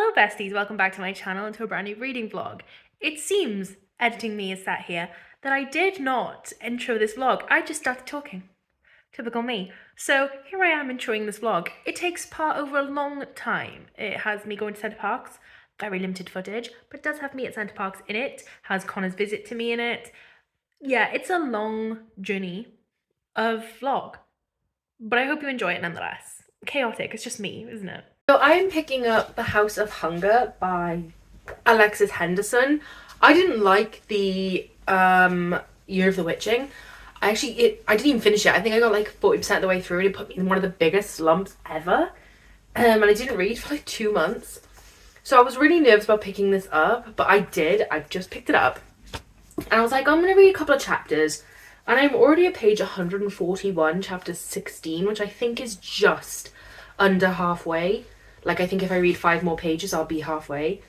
Hello besties, welcome back to my channel and to a brand new reading vlog. It seems, editing me is sat here, that I did not intro this vlog. I just started talking. Typical me. So here I am introing this vlog. It takes part over a long time. It has me going to Centre Parks, very limited footage, but it does have me at Centre Parks in it, has Connor's visit to me in it. Yeah, it's a long journey of vlog, but I hope you enjoy it nonetheless. Chaotic, it's just me, isn't it? So I am picking up The House of Hunger by Alexis Henderson. I didn't like the Year of the Witching. I didn't even finish it. I think I got like 40% of the way through and it put me in one of the biggest slumps ever. And I didn't read for like 2 months. So I was really nervous about picking this up, but I did. I've just picked it up. And I was like, I'm going to read a couple of chapters. And I'm already at page 141, chapter 16, which I think is just under halfway. Like, I think if I read 5 more pages, I'll be halfway.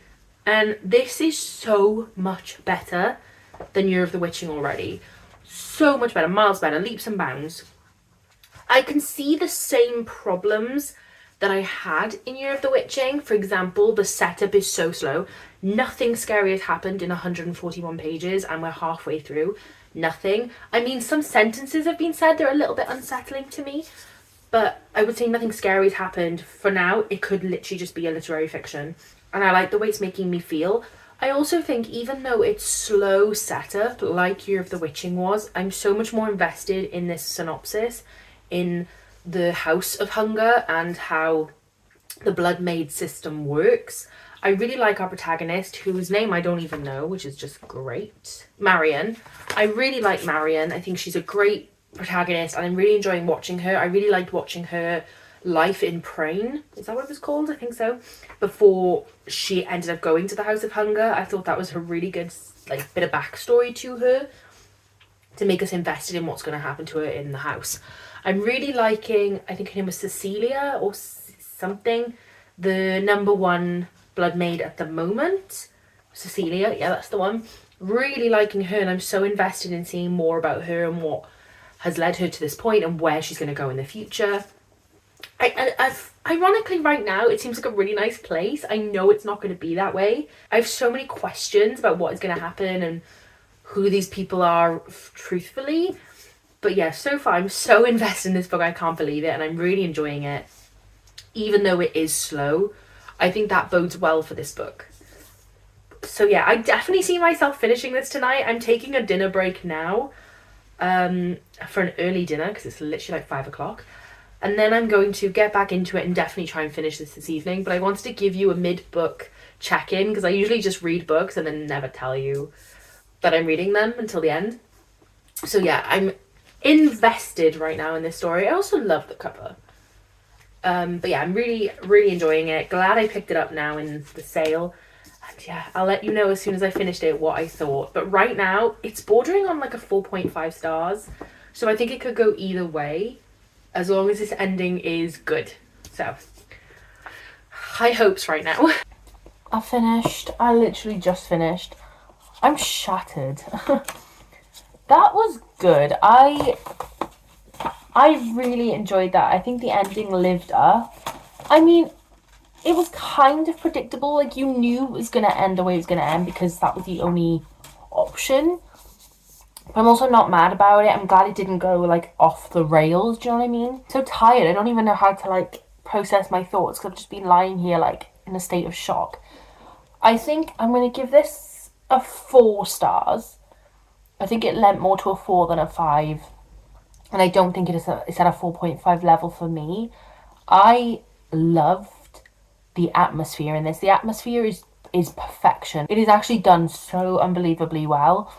And this is so much better than Year of the Witching already. So much better, miles better, leaps and bounds. I can see the same problems that I had in Year of the Witching. For example, the setup is so slow. Nothing scary has happened in 141 pages and we're halfway through. Nothing. I mean, some sentences have been said, they're a little bit unsettling to me. But I would say nothing scary has happened. For now, it could literally just be a literary fiction. And I like the way it's making me feel. I also think even though it's slow setup, like Year of the Witching was, I'm so much more invested in this synopsis, in the House of Hunger and how the Blood Maid system works. I really like our protagonist, whose name I don't even know, which is just great. Marion. I really like Marion. I think she's a great protagonist and I'm really enjoying watching her. I really liked watching her life in Prane, is that what it was called? I think so. Before she ended up going to the House of Hunger. I thought that was a really good like bit of backstory to her to make us invested in what's going to happen to her in the house. I'm really liking, I think her name was Cecilia or something, the #1 blood maid at the moment. Cecilia, yeah, that's the one. Really liking her and I'm so invested in seeing more about her and what has led her to this point and where she's going to go in the future. Ironically, right now, it seems like a really nice place. I know it's not going to be that way. I have so many questions about what is going to happen and who these people are, truthfully. But yeah, so far, I'm so invested in this book, I can't believe it. And I'm really enjoying it. Even though it is slow, I think that bodes well for this book. So yeah, I definitely see myself finishing this tonight. I'm taking a dinner break now. For an early dinner because it's literally like 5 o'clock, and then I'm going to get back into it and definitely try and finish this evening. But I wanted to give you a mid-book check-in because I usually just read books and then never tell you that I'm reading them until the end. So yeah, I'm invested right now in this story. I also love the cover. But yeah, I'm really enjoying it. Glad I picked it up now in the sale. And yeah, I'll let you know as soon as I finished it what I thought. But right now, it's bordering on like a 4.5 stars. So I think it could go either way, as long as this ending is good. So, high hopes right now. I finished. I literally just finished. I'm shattered. That was good. I really enjoyed that. I think the ending lived up. I mean, it was kind of predictable. Like, you knew it was going to end the way it was going to end because that was the only option. But I'm also not mad about it. I'm glad it didn't go, like, off the rails. Do you know what I mean? So tired. I don't even know how to, like, process my thoughts because I've just been lying here, like, in a state of shock. I think I'm going to give this a 4 stars. I think it lent more to a 4 than a 5. And I don't think it's at a 4.5 level for me. I loved the atmosphere in this. The atmosphere is perfection. It is actually done so unbelievably well.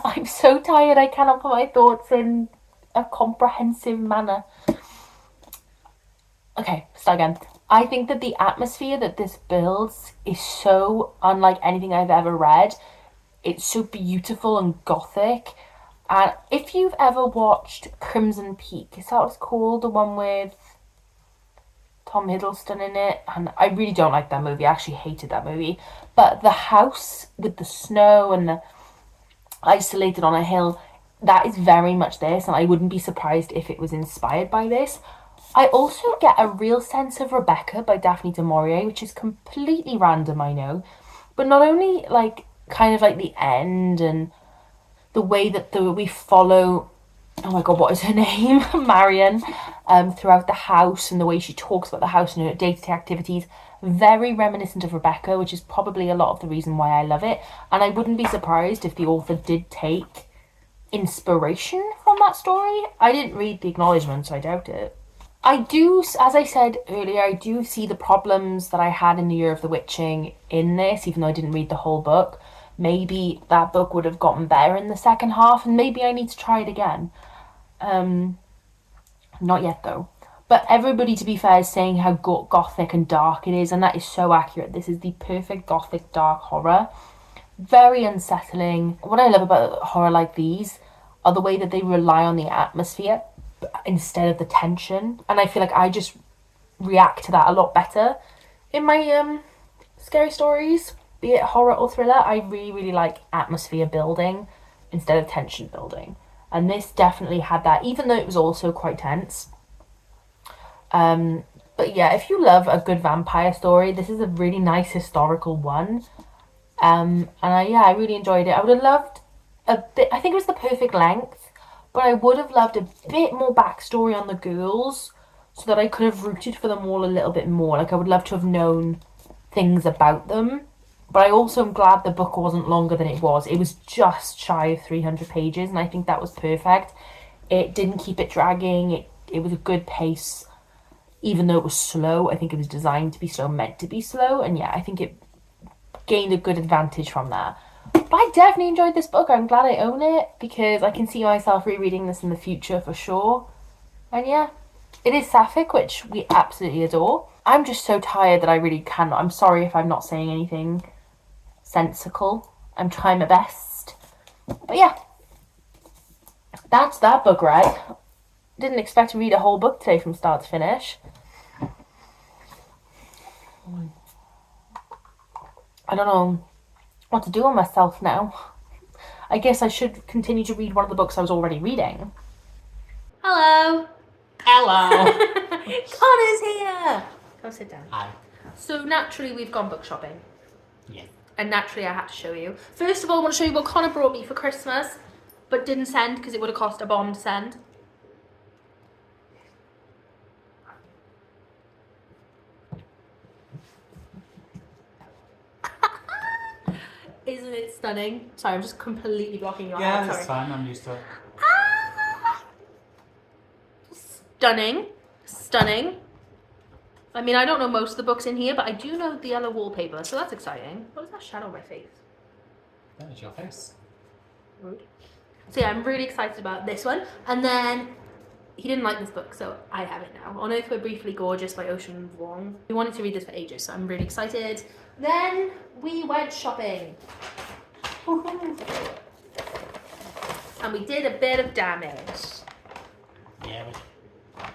I'm so tired. I cannot put my thoughts in a comprehensive manner. Okay, start again. I think that the atmosphere that this builds is so unlike anything I've ever read. It's so beautiful and gothic. And if you've ever watched Crimson Peak, is that what it's called? The one with Tom Hiddleston in it, and I really don't like that movie. I actually hated that movie. But the house with the snow and the isolated on a hill, that is very much this, and I wouldn't be surprised if it was inspired by this. I also get a real sense of Rebecca by Daphne du Maurier, which is completely random, I know. But not only like kind of like the end and the way that we follow, oh my god, what is her name? Marion, throughout the house, and the way she talks about the house and her day-to-day activities, very reminiscent of Rebecca, which is probably a lot of the reason why I love it. And I wouldn't be surprised if the author did take inspiration from that story. I didn't read the acknowledgements, so I doubt it. I do, as I said earlier, I do see the problems that I had in The Year of the Witching in this, even though I didn't read the whole book. Maybe that book would have gotten better in the second half, and maybe I need to try it again. Not yet though. But everybody, to be fair, is saying how gothic and dark it is, and that is so accurate. This is the perfect gothic dark horror. Very unsettling. What I love about horror like these are the way that they rely on the atmosphere instead of the tension. And I feel like I just react to that a lot better in my scary stories, be it horror or thriller. I really, really like atmosphere building instead of tension building. And this definitely had that, even though it was also quite tense. But yeah, if you love a good vampire story, this is a really nice historical one. And I really enjoyed it. I would have loved a bit, I think it was the perfect length, but I would have loved a bit more backstory on the girls so that I could have rooted for them all a little bit more. Like, I would love to have known things about them. But I also am glad the book wasn't longer than it was. It was just shy of 300 pages, and I think that was perfect. It didn't keep it dragging. It was a good pace, even though it was slow. I think it was designed to be slow, meant to be slow, and yeah, I think it gained a good advantage from that. But I definitely enjoyed this book. I'm glad I own it because I can see myself rereading this in the future for sure. And yeah, it is sapphic, which we absolutely adore. I'm just so tired that I really cannot. I'm sorry if I'm not saying anything sensical. I'm trying my best. But yeah, that's that book read. Didn't expect to read a whole book today from start to finish. I don't know what to do with myself now. I guess I should continue to read one of the books I was already reading. Hello. Hello. Connor's here. Come sit down. Hi. So naturally we've gone book shopping. Yeah. And naturally I had to show you. First of all, I want to show you what Connor brought me for Christmas, but didn't send because it would have cost a bomb to send. Isn't it stunning? Sorry, I'm just completely blocking your Yeah, eye. that's fine. I'm used to it. Stunning. Stunning. I mean, I don't know most of the books in here, but I do know the yellow wallpaper, so that's exciting. What is that shadow on my face? That is your face. Rude. So yeah, I'm really excited about this one. And then he didn't like this book, so I have it now. On Earth We're Briefly Gorgeous by Ocean Vuong. We wanted to read this for ages, so I'm really excited. Then we went shopping. And we did a bit of damage. Yeah,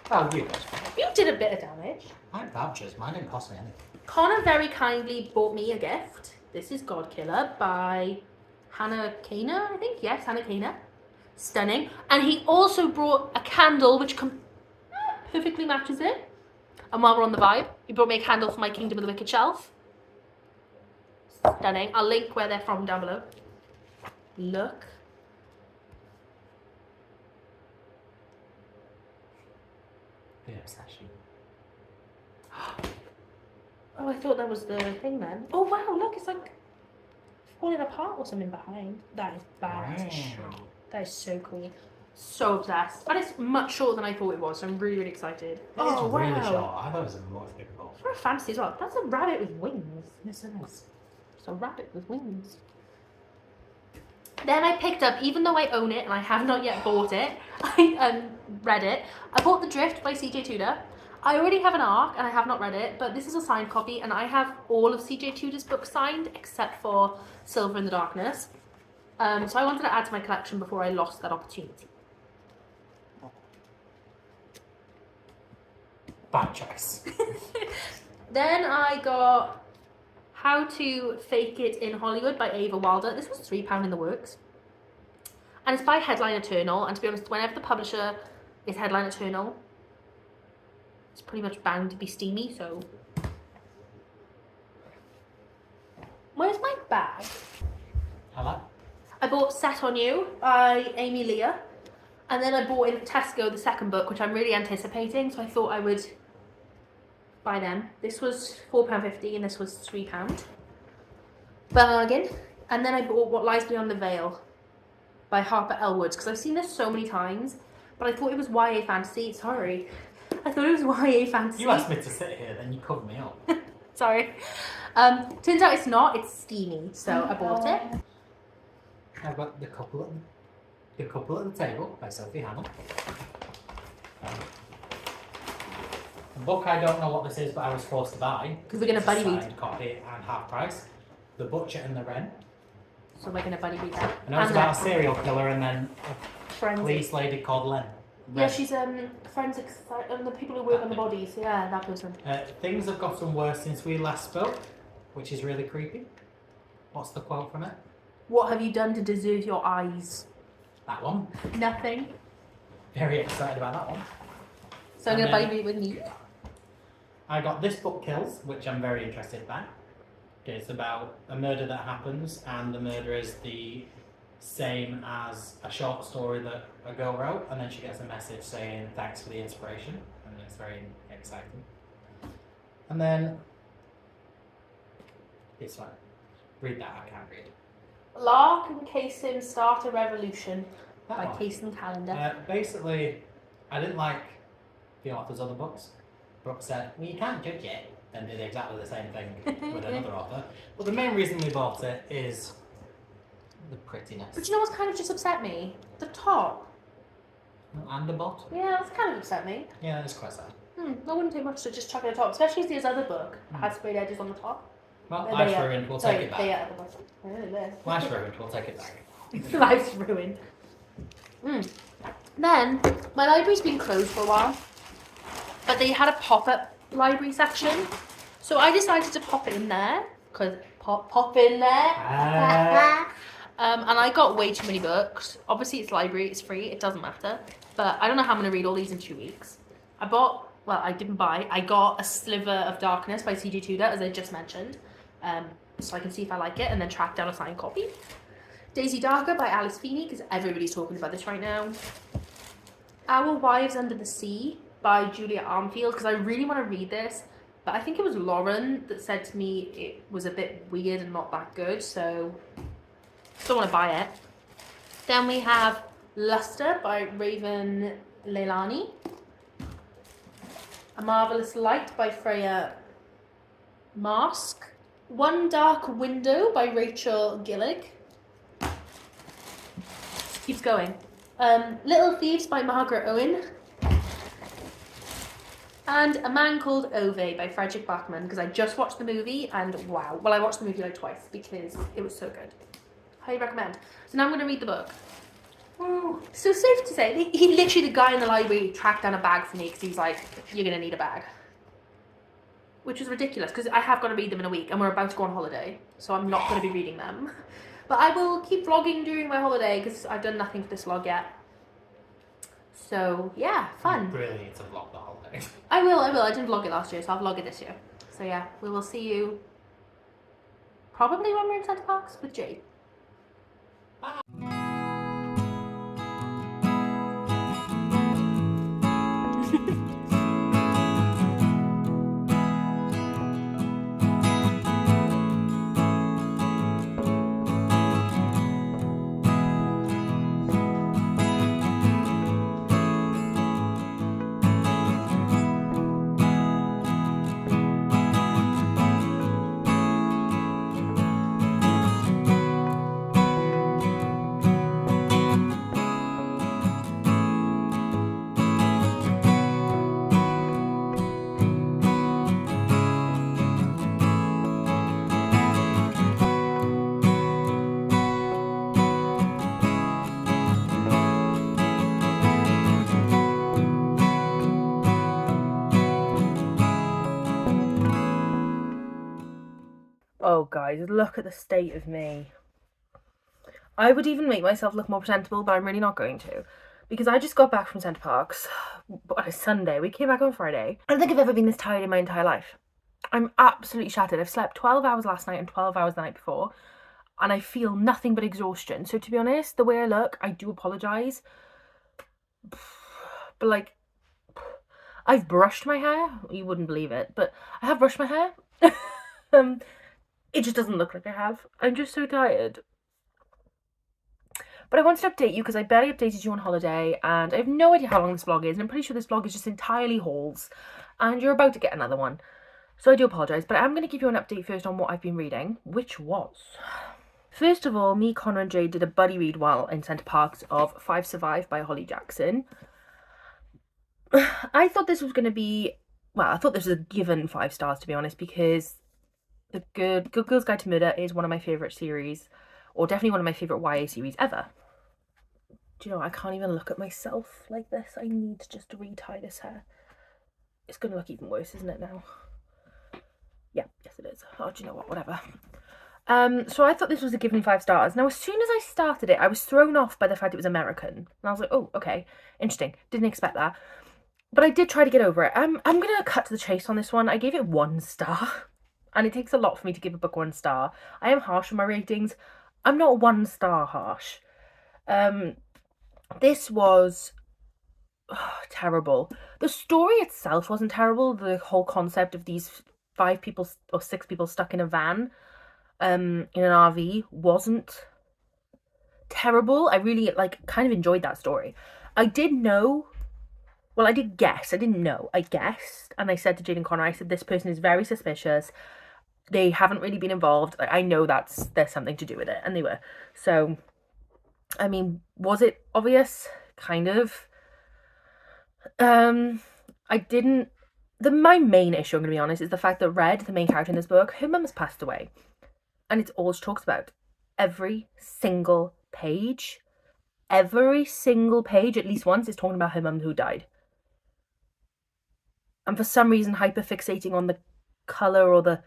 well, you did. You did a bit of damage. I had vouchers. Mine didn't cost me anything. Connor very kindly bought me a gift. This is God Killer by Hannah Kana, I think. Yes, Hannah Kana. Stunning. And he also brought a candle which perfectly matches it. And while we're on the vibe, he brought me a candle for my Kingdom of the Wicked shelf. Stunning. I'll link where they're from down below. Look. The obsession. Oh, I thought that was the thing then. Oh wow, look, it's like falling apart or something behind. That is bad. Wow. That is so cool. So obsessed. But it's much shorter than I thought it was, so I'm really, really excited. It's really short. I thought it was a more typical. For a fantasy as well. That's a rabbit with wings. Yes, it is. It's a rabbit with wings. Then I picked up, even though I own it and I have not yet bought it, I read it. I bought The Drift by CJ Tudor. I already have an ARC and I have not read it, but this is a signed copy and I have all of CJ Tudor's books signed except for Silver in the Darkness. So I wanted to add to my collection before I lost that opportunity. Bad choice. Then I got How to Fake It in Hollywood by Ava Wilder. This was £3 in the works. And it's by Headline Eternal. And to be honest, whenever the publisher is Headline Eternal, it's pretty much bound to be steamy, so. Where's my bag? Hello? I bought Set On You by Amy Leah. And then I bought in Tesco the second book, which I'm really anticipating, so I thought I would buy them. This was £4.50 and this was £3. Bargain. And then I bought What Lies Beyond the Veil by Harper Elwoods, because I've seen this so many times, but I thought it was YA fantasy. Sorry. I thought it was YA fantasy. You asked me to sit here, then you covered me up. Sorry. Turns out it's not, it's steamy, so I bought it. I've got The Couple at the Table by Sophie Hamill. A book I don't know what this is, but I was forced to buy. Because we're going to buddy read. Signed copy and half price. The Butcher and the Wren. So we're going to buddy read that. I know it's about a serial killer and then a Forensic. police lady called Len. Yeah, she's forensics, the people who work on the bodies. Yeah, that person. Things have gotten worse since we last spoke, which is really creepy. What's the quote from it? What have you done to deserve your eyes? That one. Nothing. Very excited about that one. So I'm going to buddy read with me. I got This Book Kills, which I'm very interested by. It's about a murder that happens, and the murder is the same as a short story that a girl wrote, and then she gets a message saying thanks for the inspiration, and it's very exciting. And then this one. Read that, I can't read. Lark and Kaysen Start a Revolution That by one. Kaysen Calendar. Basically, I didn't like the author's other books. Brooke said, well, you can't judge it, and did exactly the same thing with another author. But the main reason we bought it is the prettiness. But you know what's kind of just upset me? The top. And the bottom. Yeah, that's kind of upset me. Yeah, it's quite sad. I wouldn't take much to just chuck it at the top, especially as this other book has sprayed edges on the top. Well, They life's are- ruined, we'll sorry, take it they back. are at the bottom. Oh, there. Life's ruined, we'll take it back. Life's ruined. Then, my library's been closed for a while, but they had a pop-up library section, so I decided to pop it in there, because pop in there. And I got way too many books. Obviously it's library, it's free, it doesn't matter, but I don't know how I'm going to read all these in 2 weeks. I got A Sliver of Darkness by C.G. Tudor, as I just mentioned, so I can see if I like it and then track down a signed copy. Daisy Darker by Alice Feeney, because everybody's talking about this right now. Our Wives Under the Sea by Julia Armfield, because I really want to read this, but I think it was Lauren that said to me it was a bit weird and not that good, so still want to buy it. Then we have Luster by Raven Leilani. A Marvelous Light by Freya Marsk. One Dark Window by Rachel Gillig. Keeps going. Little Thieves by Margaret Owen. And A Man Called Ove by Frederick Bachman, because I just watched the movie and wow. Well, I watched the movie like twice because it was so good. Highly recommend. So now I'm going to read the book. Woo. So safe to say, he literally, the guy in the library tracked down a bag for me because he was like, you're going to need a bag. Which is ridiculous because I have got to read them in a week and we're about to go on holiday. So I'm not going to be reading them. But I will keep vlogging during my holiday because I've done nothing for this vlog yet. So yeah, fun. You really need to vlog the holiday. I will. I didn't vlog it last year, so I'll vlog it this year. So yeah, we will see you probably when we're in Centre Parks with Jade. Oh guys, look at the state of me. I would even make myself look more presentable, but I'm really not going to. because I just got back from Centre Parks on a Sunday. We came back on Friday. I don't think I've ever been this tired in my entire life. I'm absolutely shattered. I've slept 12 hours last night and 12 hours the night before, and I feel nothing but exhaustion. So to be honest, the way I look, I do apologise. But like, I've brushed my hair. You wouldn't believe it, but I have brushed my hair. It just doesn't look like I have. I'm just so tired. But I wanted to update you because I barely updated you on holiday, and I have no idea how long this vlog is, and I'm pretty sure this vlog is just entirely hauls, and you're about to get another one. So I do apologise, but I'm going to give you an update first on what I've been reading, which was... First of all, me, Connor and Jade did a buddy read while in Centre Parks of 5 Survive by Holly Jackson. I thought this was going to be... Well, I thought this was a given 5 stars, to be honest, because The Good Girl's Guide to Murder is one of my favourite series, or definitely one of my favourite YA series ever. Do you know, I can't even look at myself like this. I need to just retie this hair. It's going to look even worse, isn't it, now? Yeah, yes it is. Oh, do you know what? Whatever. So I thought this was a given 5 stars. Now, as soon as I started it, I was thrown off by the fact it was American. And I was like, oh, okay, interesting. Didn't expect that. But I did try to get over it. I'm going to cut to the chase on this one. I gave it 1 star. And it takes a lot for me to give a book 1 star. I am harsh on my ratings. I'm not 1 star harsh. This was terrible. The story itself wasn't terrible. The whole concept of these 5 people or 6 people stuck in a van in an RV wasn't terrible. I really kind of enjoyed that story. I did know, well, I did guess. I didn't know. I guessed, and I said to Jade and Connor, I said, this person is very suspicious. They haven't really been involved. I know there's something to do with it, and they were. So, I mean, was it obvious? Kind of. I didn't... My main issue, I'm going to be honest, is the fact that Red, the main character in this book, her mum has passed away. And it's all she talks about. Every single page. Every single page, at least once, is talking about her mum who died. And for some reason, hyper-fixating on the colour or the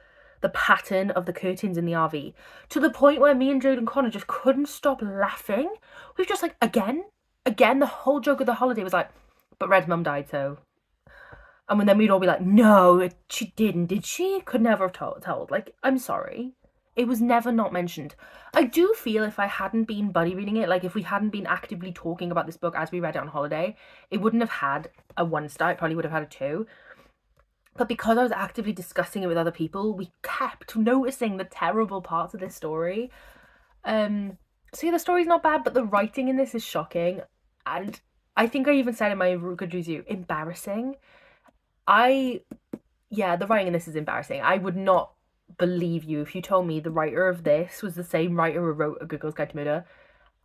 pattern of the curtains in the RV. To the point where me and Jade and Connor just couldn't stop laughing. We were just like, again, the whole joke of the holiday was like, but Red's mum died, so... And then we'd all be like, no, she didn't, did she? Could never have told. Like, I'm sorry. It was never not mentioned. I do feel if I hadn't been buddy reading it, like if we hadn't been actively talking about this book as we read it on holiday, it wouldn't have had a 1 star. It probably would have had a 2. But because I was actively discussing it with other people, we kept noticing the terrible parts of this story. So yeah, the story's not bad, but the writing in this is shocking. And I think I even said in my good review, embarrassing. The writing in this is embarrassing. I would not believe you if you told me the writer of this was the same writer who wrote A Good Girl's Guide to Murder.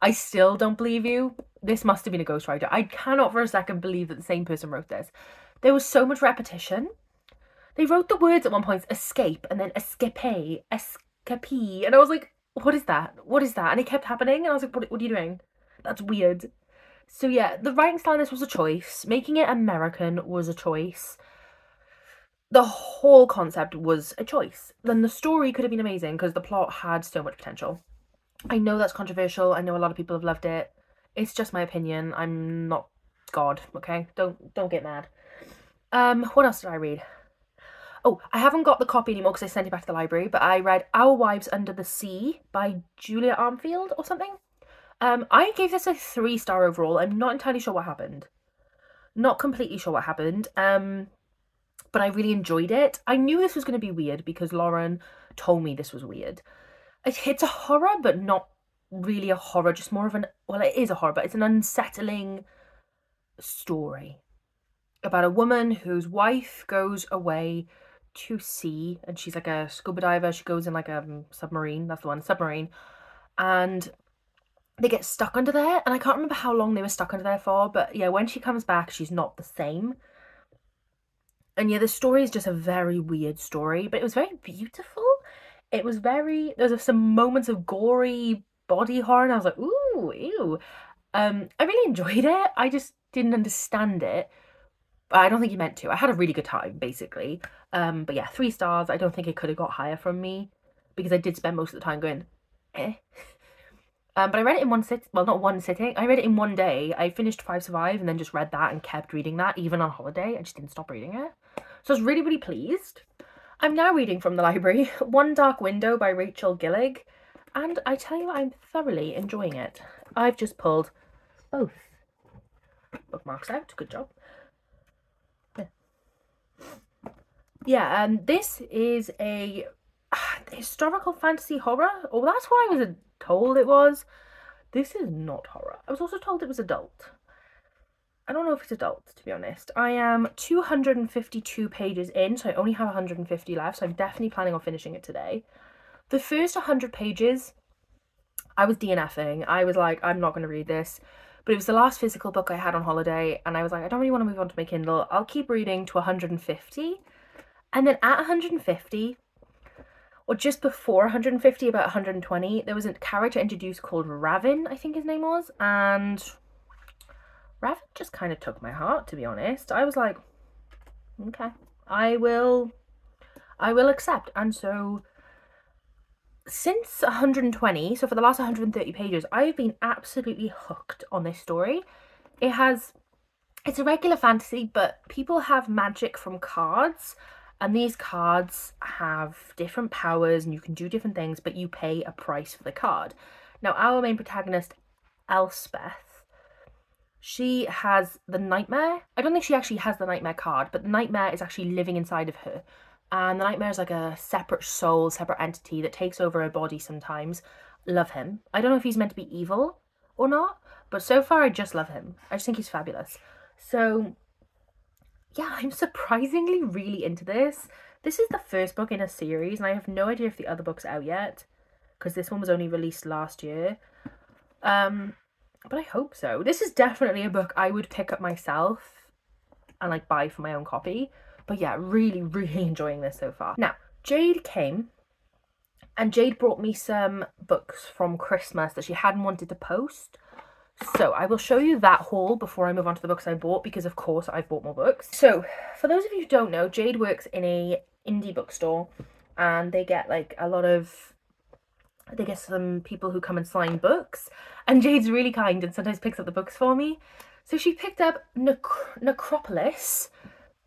I still don't believe you. This must have been a ghostwriter. I cannot for a second believe that the same person wrote this. There was so much repetition. They wrote the words at one point, escape, and then escapee, and I was like, what is that? What is that? And it kept happening, and I was like, what are you doing? That's weird. So yeah, the writing style in this was a choice. Making it American was a choice. The whole concept was a choice. Then the story could have been amazing because the plot had so much potential. I know that's controversial. I know a lot of people have loved it. It's just my opinion. I'm not God, okay? Don't get mad. What else did I read? Oh, I haven't got the copy anymore because I sent it back to the library, but I read Our Wives Under the Sea by Julia Armfield or something. I gave this a 3 star overall. I'm not entirely sure what happened. Not completely sure what happened. But I really enjoyed it. I knew this was going to be weird because Lauren told me this was weird. It's a horror, but not really a horror, just more of an... Well, it is a horror, but it's an unsettling story about a woman whose wife goes away to sea, and she's like a scuba diver. She goes in like a submarine. That's the one, submarine. And they get stuck under there, and I can't remember how long they were stuck under there for, but yeah, when she comes back, she's not the same. And yeah, the story is just a very weird story, but it was very beautiful. It was very... There was some moments of gory body horror, and I was like, ooh, ew. I really enjoyed it. I just didn't understand it. But I don't think you meant to. I had a really good time, basically. But yeah, 3 stars. I don't think it could have got higher from me, because I did spend most of the time going, eh. But I read it in one sit. Well, not one sitting. I read it in one day. I finished 5 Survive and then just read that and kept reading that, even on holiday. I just didn't stop reading it. So I was really, really pleased. I'm now reading from the library One Dark Window by Rachel Gillig, and I tell you, I'm thoroughly enjoying it. I've just pulled both bookmarks out. Good job. Yeah, this is a historical fantasy horror. Oh, that's what I was told it was. This is not horror. I was also told it was adult. I don't know if it's adult, to be honest. I am 252 pages in, so I only have 150 left, so I'm definitely planning on finishing it today. The first 100 pages, I was DNFing. I was like, I'm not going to read this. But it was the last physical book I had on holiday, and I was like, I don't really want to move on to my Kindle. I'll keep reading to 150. And then at 150, or just before 150, about 120, there was a character introduced called Ravin, I think his name was, and Ravin just kind of took my heart, to be honest. I was like, okay, I will accept. And so since 120, so for the last 130 pages, I've been absolutely hooked on this story. It's a regular fantasy, but people have magic from cards, and these cards have different powers and you can do different things, but you pay a price for the card. Now, our main protagonist, Elspeth, she has the nightmare. I don't think she actually has the nightmare card, but the nightmare is actually living inside of her. And the nightmare is like a separate soul, separate entity that takes over her body sometimes. Love him. I don't know if he's meant to be evil or not, but so far I just love him. I just think he's fabulous. So yeah, I'm surprisingly really into this. This is the first book in a series, and I have no idea if the other book's out yet, because this one was only released last year. But I hope so. This is definitely a book I would pick up myself and like buy for my own copy. But yeah, really, really enjoying this so far. Now, Jade came, and Jade brought me some books from Christmas that she hadn't wanted to post. So I will show you that haul before I move on to the books I bought, because of course I've bought more books. So for those of you who don't know, Jade works in a indie bookstore, and they get like they get some people who come and sign books, and Jade's really kind and sometimes picks up the books for me. So she picked up Necropolis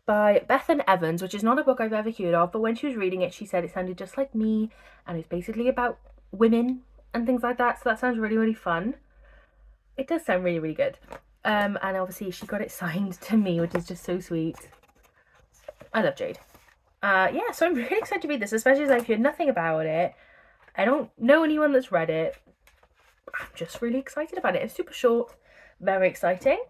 by Bethan Evans, which is not a book I've ever heard of, but when she was reading it, she said it sounded just like me, and it's basically about women and things like that, so that sounds really, really fun. It does sound really, really good. And obviously she got it signed to me, which is just so sweet. I love Jade. Yeah, so I'm really excited to read this, especially as I've heard nothing about it. I don't know anyone that's read it. I'm just really excited about it. It's super short, very exciting.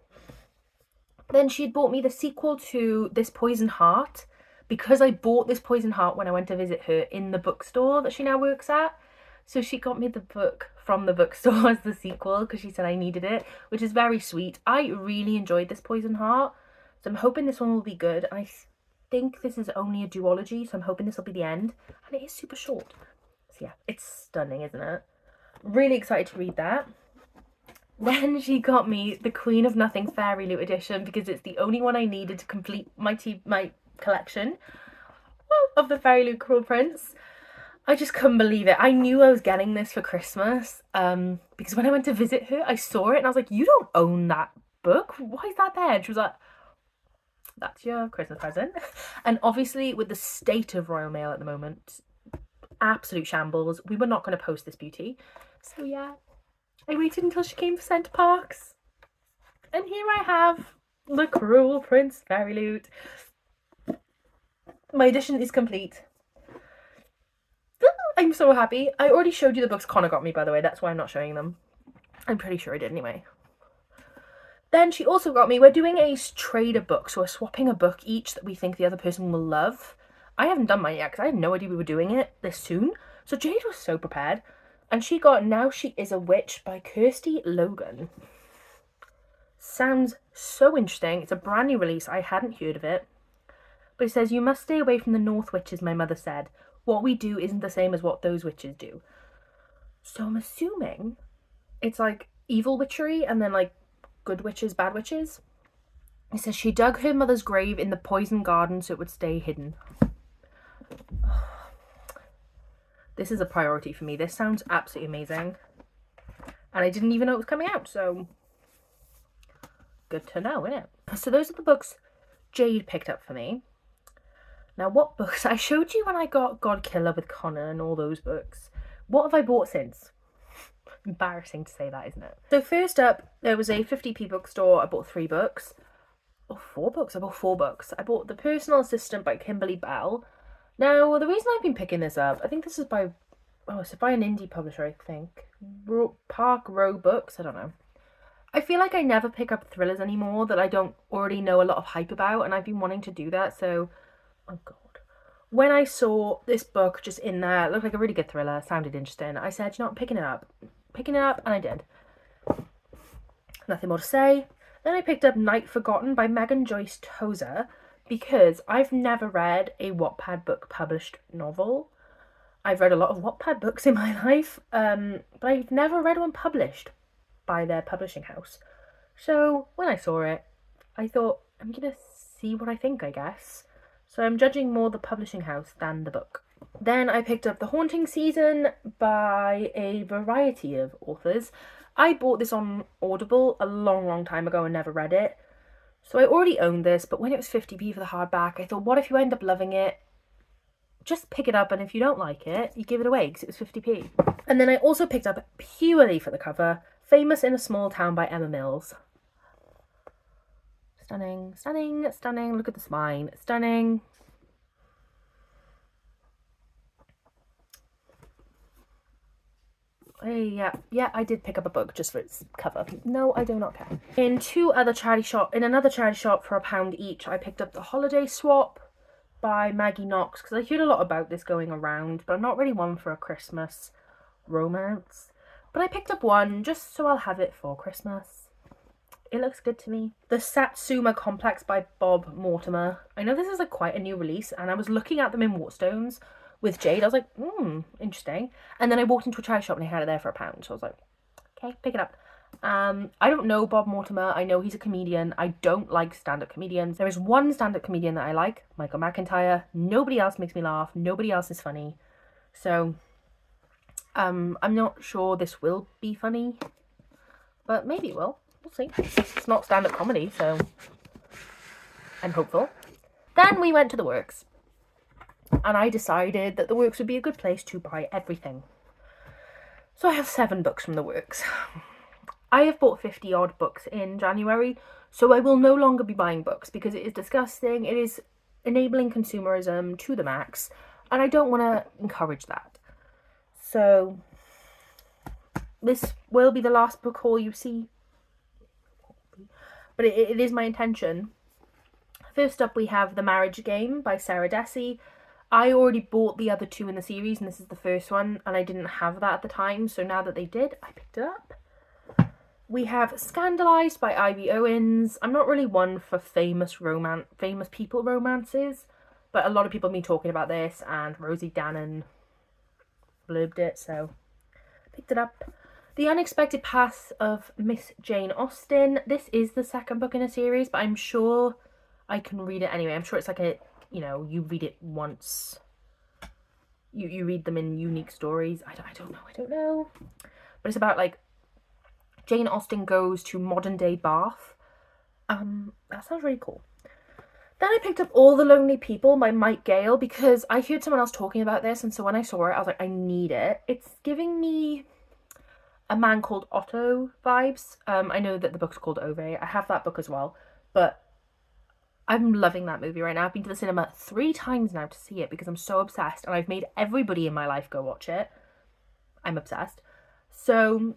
Then she had bought me the sequel to This Poison Heart, because I bought This Poison Heart when I went to visit her in the bookstore that she now works at. So she got me the book from the bookstore as the sequel because she said I needed it, which is very sweet. I really enjoyed This Poison Heart, so I'm hoping this one will be good. I think this is only a duology, so I'm hoping this will be the end. And it is super short. So yeah, it's stunning, isn't it? Really excited to read that. Then she got me The Queen of Nothing Fairy Loot edition because it's the only one I needed to complete my collection of the Fairy Loot Cruel Prince. I just couldn't believe it. I knew I was getting this for Christmas because when I went to visit her, I saw it and I was like, you don't own that book. Why is that there? And she was like, that's your Christmas present. And obviously with the state of Royal Mail at the moment, absolute shambles, we were not going to post this beauty. So yeah, I waited until she came for Centre Parks. And here I have The Cruel Prince Fairy Loot. My edition is complete. I'm so happy. I already showed you the books Connor got me, by the way. That's why I'm not showing them. I'm pretty sure I did anyway. Then she also got me, we're doing a trade of books. So we're swapping a book each that we think the other person will love. I haven't done mine yet because I had no idea we were doing it this soon. So Jade was so prepared. And she got Now She Is a Witch by Kirsty Logan. Sounds so interesting. It's a brand new release. I hadn't heard of it. But it says, you must stay away from the North Witches, my mother said. What we do isn't the same as what those witches do. So I'm assuming it's like evil witchery and then like good witches, bad witches. It says she dug her mother's grave in the poison garden so it would stay hidden. This is a priority for me. This sounds absolutely amazing. And I didn't even know it was coming out, so good to know, innit? So those are the books Jade picked up for me. Now, what books? I showed you when I got God Killer with Connor and all those books. What have I bought since? Embarrassing to say that, isn't it? So first up, there was a 50p bookstore. I bought 3 books. Oh, 4 books? I bought 4 books. I bought The Personal Assistant by Kimberly Bell. Now, the reason I've been picking this up, I think this is by, it's by an indie publisher, I think. Park Row Books, I don't know. I feel like I never pick up thrillers anymore that I don't already know a lot of hype about, and I've been wanting to do that, so, oh god. When I saw this book just in there, it looked like a really good thriller, sounded interesting, I said, you know what, I'm picking it up. Picking it up, and I did. Nothing more to say. Then I picked up Night Forgotten by Megan Joyce Tozer, because I've never read a Wattpad book published novel. I've read a lot of Wattpad books in my life, but I've never read one published by their publishing house. So when I saw it, I thought, I'm gonna see what I think, I guess. So I'm judging more the publishing house than the book. Then I picked up The Haunting Season by a variety of authors. I bought this on Audible a long time ago and never read it. So I already owned this, but when it was 50p for the hardback, I thought, what if you end up loving it? Just pick it up, and if you don't like it, you give it away because it was 50p. And then I also picked up, purely for the cover, Famous in a Small Town by Emma Mills. Stunning, stunning, stunning. Look at the spine. Stunning. Yeah, I did pick up a book just for its cover. No, I do not care. In another charity shop for £1 each, I picked up The Holiday Swap by Maggie Knox, because I heard a lot about this going around, but I'm not really one for a Christmas romance. But I picked up one just so I'll have it for Christmas. It looks good to me. The Satsuma Complex by Bob Mortimer. I know this is like quite a new release, and I was looking at them in Waterstones with Jade. I was like, interesting. And then I walked into a charity shop and they had it there for £1. So I was like, okay, pick it up. I don't know Bob Mortimer. I know he's a comedian. I don't like stand-up comedians. There is one stand-up comedian that I like, Michael McIntyre. Nobody else makes me laugh. Nobody else is funny. So, I'm not sure this will be funny, but maybe it will. We'll see. It's not stand-up comedy, so I'm hopeful. Then we went to the Works, and I decided that the Works would be a good place to buy everything. So I have 7 books from the Works. I have bought 50 odd books in January, so I will no longer be buying books because it is disgusting. It is enabling consumerism to the max, and I don't want to encourage that. So this will be the last book haul you see, but it is my intention. First up, we have The Marriage Game by Sarah Dessy. I already bought the other 2 in the series, and this is the first one, and I didn't have that at the time, so now that they did, I picked it up. We have Scandalized by Ivy Owens. I'm not really one for famous people romances, but a lot of people have been talking about this, and Rosie Dannon blurbed it, so picked it up. The Unexpected Path of Miss Jane Austen. This is the second book in a series, but I'm sure I can read it anyway. I'm sure it's like a, you read it once. You read them in unique stories. I don't know. But it's about, like, Jane Austen goes to modern day Bath. That sounds really cool. Then I picked up All the Lonely People by Mike Gale because I heard someone else talking about this, and so when I saw it, I was like, I need it. It's giving me A Man Called Otto vibes. I know that the book's called Ove. I have that book as well, but I'm loving that movie right now. I've been to the cinema 3 times now to see it because I'm so obsessed, and I've made everybody in my life go watch it. I'm obsessed. So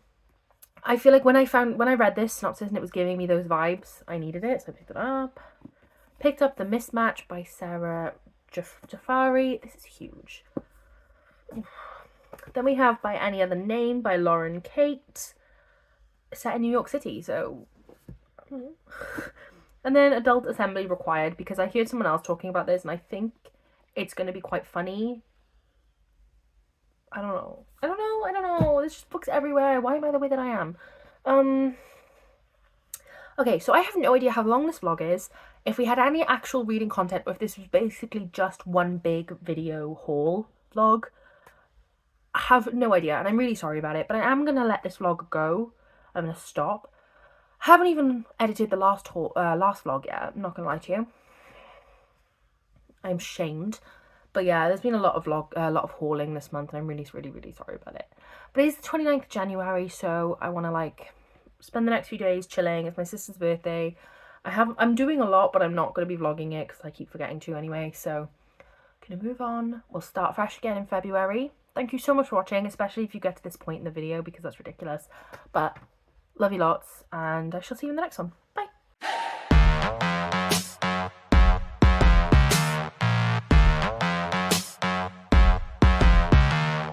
I feel like when I read this synopsis and it was giving me those vibes, I needed it, so I picked it up. Picked up The Mismatch by Sarah Jafari. This is huge. Then we have By Any Other Name by Lauren Kate, set in New York City, so... And then Adult Assembly Required, because I heard someone else talking about this, and I think it's going to be quite funny. I don't know. There's just books everywhere. Why am I the way that I am? Okay, so I have no idea how long this vlog is. If we had any actual reading content, or if this was basically just one big video haul vlog, have no idea, and I'm really sorry about it, but I am going to let this vlog go. I'm going to stop. Haven't even edited the last vlog yet, I'm not going to lie to you. I'm shamed. But yeah, there's been a lot of hauling this month, and I'm really sorry about it. But it is the 29th of January, so I want to like spend the next few days chilling. It's my sister's birthday. I'm doing a lot, but I'm not going to be vlogging it because I keep forgetting to anyway. So gonna move on. We'll start fresh again in February. Thank you so much for watching, especially if you get to this point in the video, because that's ridiculous. But love you lots, and I shall see you in the next one.